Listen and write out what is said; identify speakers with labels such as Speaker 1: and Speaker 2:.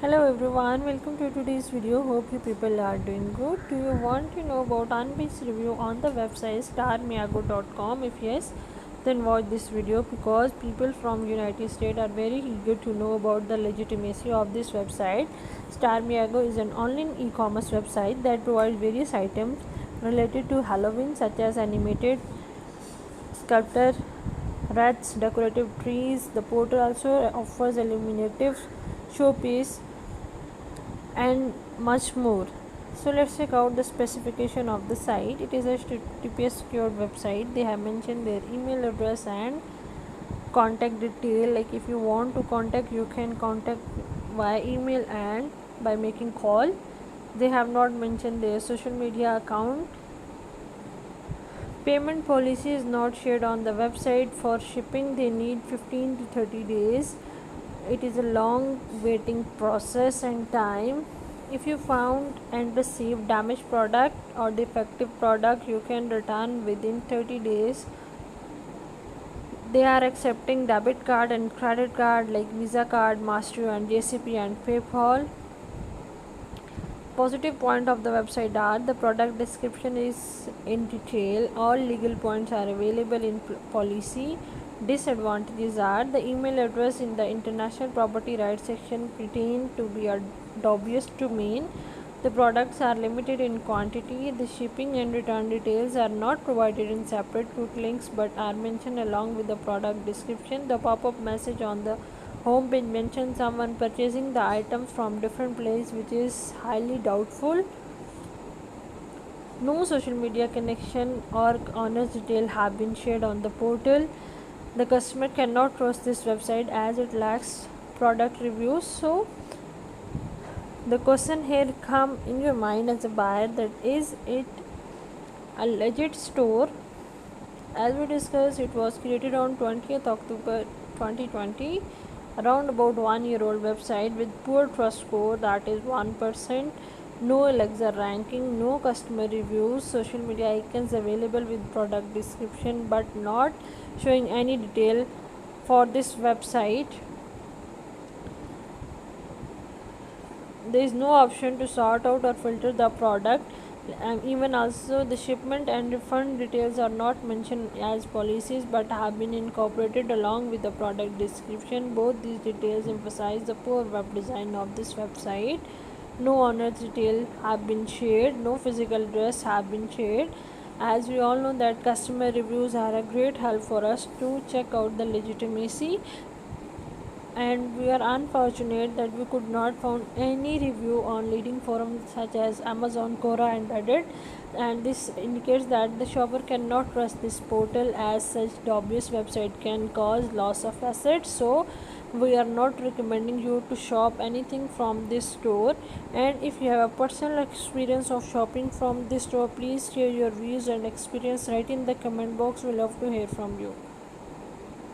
Speaker 1: Hello everyone, welcome to today's video. Hope you people are doing good. Do you want to know about unbiased review on the website starmiago.com? If yes, then watch this video because people from United States are very eager to know about the legitimacy of this website. Starmiago is an online e-commerce website that provides various items related to Halloween such as animated sculpture, wreaths, decorative trees. The portal also offers illuminative showpiece and much more. So let's check out the specification of the site. It is a HTTPS secured website. They have mentioned their email address and contact detail. Like if you want to contact, you can contact via email and by making call. They have not mentioned their social media account. Payment policy is not shared on the website. For shipping they need 15 to 30 days. It is a long waiting process and time. If you found and received damaged product or defective product, you can return within 30 days. They are accepting debit card and credit card like Visa card, Master and JCB and PayPal. Positive point of the website are the product description is in detail. All legal points are available in policy. Disadvantages are the email address in the international property rights section pertain to be a dubious domain. The products are limited in quantity. The shipping and return details are not provided in separate quick links but are mentioned along with the product description. The pop-up message on the home page mentions someone purchasing the items from different place, which is highly doubtful. No social media connection or owner's detail have been shared on the portal. The customer cannot trust this website as it lacks product reviews. So the question here come in your mind as a buyer, that is it a legit store? As we discussed, it was created on 20th October 2020. Around about 1 year old website with poor trust score, that is 1%. No Alexa ranking, no customer reviews, social media icons available with product description but not showing any detail for this website. There is no option to sort out or filter the product, and even also the shipment and refund details are not mentioned as policies but have been incorporated along with the product description. Both these details emphasize the poor web design of this website. No owner's detail have been shared, no physical address have been shared. As we all know that customer reviews are a great help for us to check out the legitimacy, and we are unfortunate that we could not find any review on leading forums such as Amazon, Quora and Reddit, and this indicates that the shopper cannot trust this portal as such dubious website can cause loss of assets. So we are not recommending you to shop anything from this store, and if you have a personal experience of shopping from this store, please share your views and experience right in the comment box. We love to hear from you.